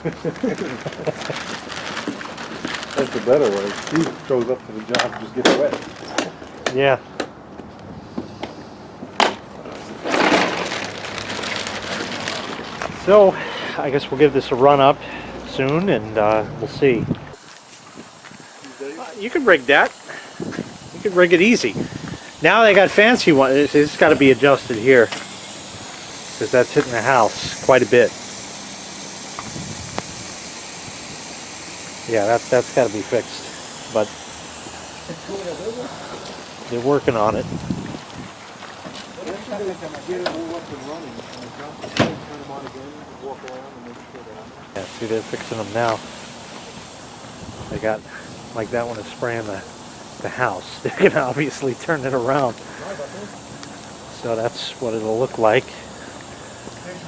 That's the better way. Steve shows up to the job and just gets wet. Yeah. So, I guess we'll give this a run up soon, and we'll see. You can rig that. You can rig it easy. Now they got fancy ones. It's got to be adjusted here, because that's hitting the house quite a bit. Yeah, that's got to be fixed, but they're working on it. Yeah, see, they're fixing them now. They got, like that one is spraying the house. They're gonna obviously turn it around. So that's what it'll look like.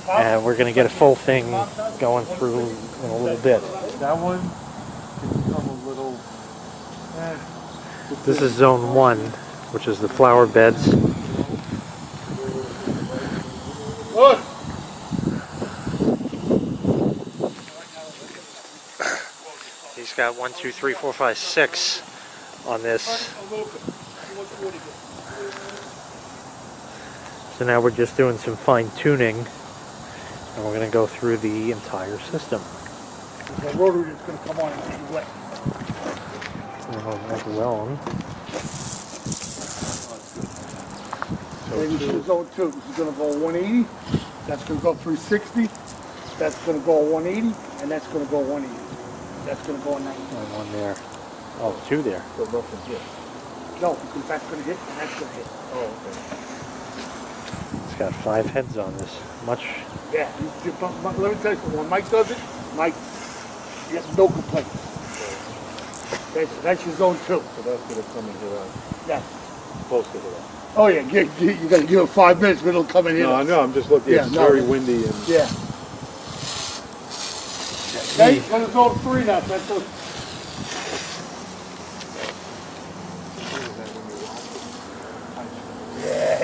And we're gonna get a full thing going through in a little bit. That one can become a little... This is zone 1, which is the flower beds. Look! He's got 1, 2, 3, 4, 5, 6 on this. So now we're just doing some fine tuning, and we're going to go through the entire system. The rotary is going to come on and be wet. That's long. Maybe this is zone 2. This is going to go 180. That's going to go 360. That's going to go 180, and that's going to go 180. That's going to go 90. And one there. Oh, 2 there. So nothing here. No, because that's going to hit and that's going to hit. Oh, okay. It's got 5 heads on this. Much. Yeah. Let me tell you something. When Mike does it, Mike, he has no complaints. That's your zone 2. So that's going to come in here on. Yeah. Close to that. Oh yeah, you got to give it 5 minutes, but it'll come in here. No, I know. I'm just looking. Yeah, It's no. very windy and... Yeah. Okay, go to zone 3 now. That's what. Yeah.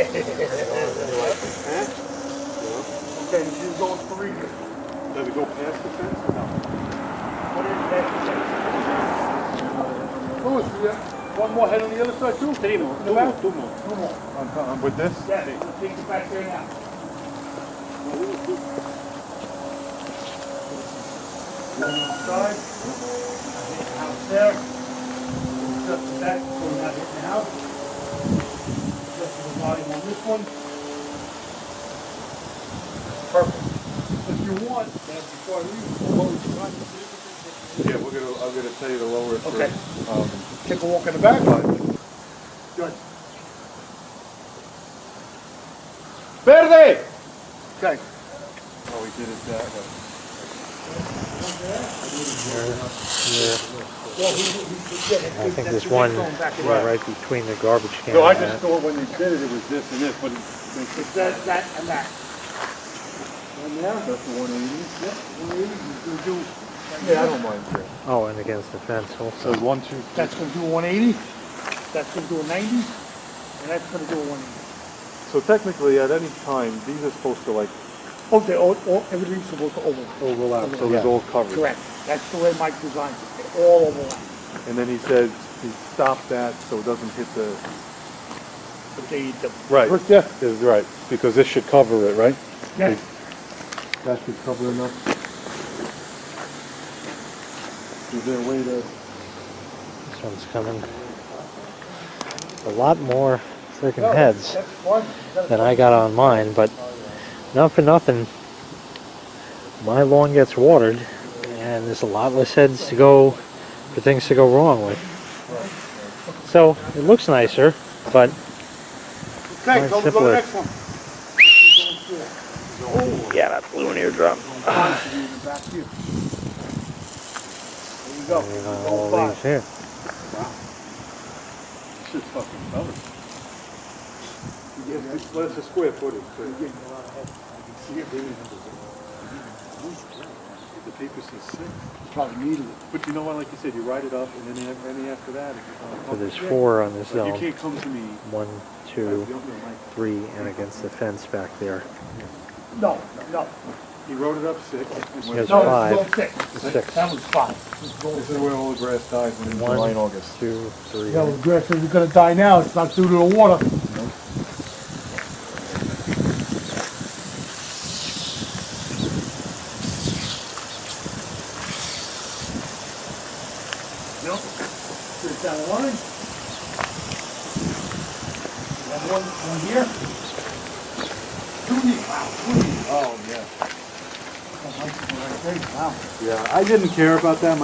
Okay, this is zone 3 here. Does it go past the fence? No. What is that? Oh, yeah. One more head on the other side too? 3 more. Two more. 2 more. 2 more. I'm with this? Yeah, take it back there now. Side. House there. Just the back, so we're not hitting the house. Just the volume on this one. Perfect. If you want, before I leave, we'll lower the line. Yeah, I'm gonna tell you to lower it. Okay. For, Take a walk in the back. Good. Verde! Okay. oh, we did it that way. I think there's one right between the garbage can No, I and just that. thought when they did it, it was this and this, but It's that, and that. One there. that's the 180. Yep, 180. You can do. Yeah, I don't mind that. Oh, and against the fence also. So 1, 2, 3. That's going to do a 180. That's going to do a 90. And that's going to do a 180. So technically, at any time, these are supposed to like Okay, everything's supposed to overlap. overlap, so Yeah. it's all covered. Correct. That's the way Mike designed it. They all overlap. And then he said he stopped that so it doesn't hit the... But the Right. brick there. Is right, because this should cover it, right? Yeah. That should cover enough. Is there a way to... This one's coming. A lot more freaking heads That's fine. than I got on mine, but not for nothing. My lawn gets watered, and there's a lot less heads to go for things to go wrong with. So it looks nicer, but Okay, go to the simpler. next one. yeah, that blew an eardrum. Back here. There you go. All Zone these 5. here. Shit's fucking covered. What's the square footage? You're getting a lot of head. I can see it. The paper says 6. Probably needed it. But you know what, like you said, you write it up, and then any after that, So there's 4 on this you zone. can't come to me. 1, 2, 3, and against the fence back there. No, no. He wrote it up 6. Yes. No, Five. it's going 6. Six. That was 5. This is where all the grass dies in July and August. 2, 3. Yeah, well, the grass is gonna die now, it's not due to the water. No, straight down the line. That one here. 2 knee, wow, 2 knee. Oh, yeah. Wow. Yeah, I didn't care about that.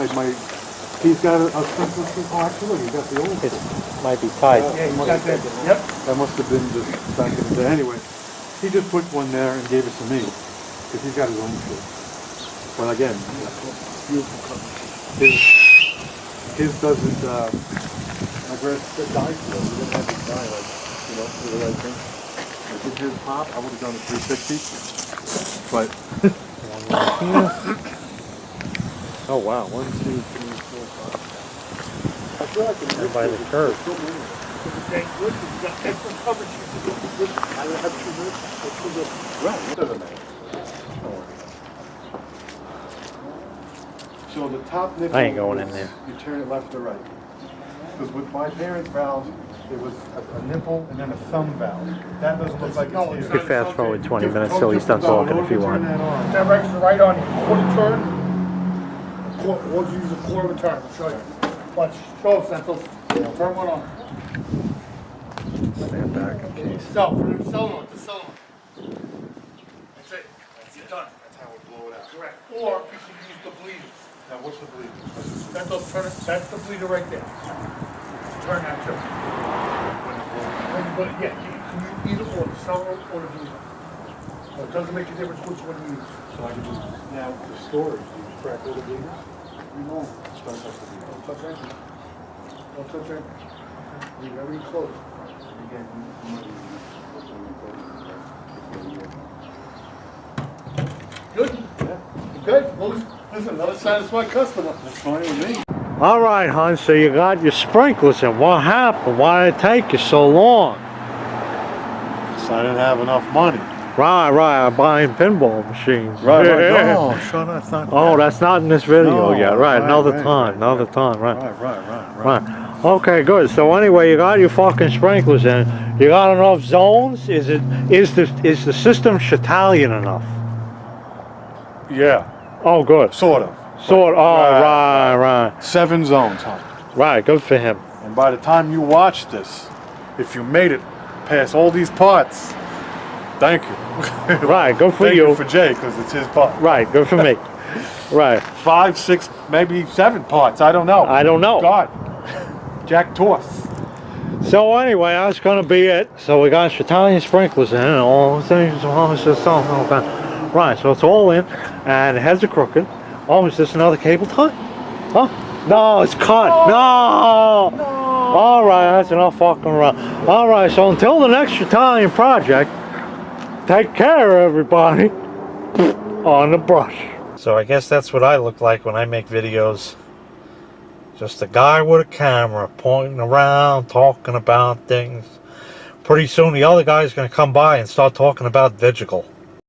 He's got a sprinkler system. Oh, actually, look, he got the old It one. might be tight. Yeah, you got that, yep. That must have been just back in the day. Anyway, he just put one there and gave it to me. Because he's got his own shit. But again, Beautiful color. his doesn't, my grass died for it. He didn't have to die, like, for the right thing. Like, if his pop, I would have done a 360. But, One right here. oh wow, 1, 2, 3, 4, 5. I feel like Right by the curb. So many. Thank you, you got extra coverage, you can get good. I don't have too much, that's too good. Right, it doesn't matter. Don't worry. So the top nipple, I ain't going in there. You turn it left or right. Because with my parents' valves, it was a nipple and then a thumb valve. That doesn't look like No, it's it's here. You could fast forward 20 minutes till he's done talking if you want. Turn that on. Direction right on you, quarter turn. We'll use a quarter of a turn, I'll show you. Watch, show us, Santos. Turn one on. Stand back in case. Sell, for the solenoid, the solenoid. That's it, you're done. That's how it blow it out. Correct. Or you can use the bleeder. Now what's the bleed? Santos, turn it, that's the bleeder right there. Turn that too. When you put it, yeah, you can use either or, the solenoid or the bleeder. So it doesn't make a difference which one you use. So I can do, now the storage, do you crack all the bleeders? No, Don't touch the bleeder. don't touch anything. Don't touch anything. Leave everything closed. Again, you might Good? Yeah. Okay, well, listen, another satisfied customer. That's fine with me. All right, hon, so you got your sprinklers in. What happened? Why did it take you so long? So I didn't have enough money. Right, I'm buying pinball machines. Right. Yeah. No, sure, that's not. Oh, that's not in this video No, yet. Right, right, another right, time, right. right. Right. Okay, good. So anyway, you got your fucking sprinklers in. You got enough zones? Is the system Italian enough? Yeah, Oh, good. sort of. Oh, right. 7 zones, huh? Right, good for him. And by the time you watch this, if you made it past all these parts, thank you. Right, good for Thank you. you for Jay, because it's his part. Right, good for me. Right. 5, 6, maybe 7 parts. I don't know. I don't know. God, Jack Toss. So anyway, that's gonna be it. So we got Italian sprinklers in and all the things. Right, so it's all in, and the heads are crooked. Oh, is this another cable tie? Huh? No, it's cut. No. All right, that's enough fucking around. All right, so until the next Italian project, take care, everybody. On the brush. So I guess that's what I look like when I make videos. Just a guy with a camera pointing around, talking about things. Pretty soon the other guy's going to come by and start talking about Vigigal.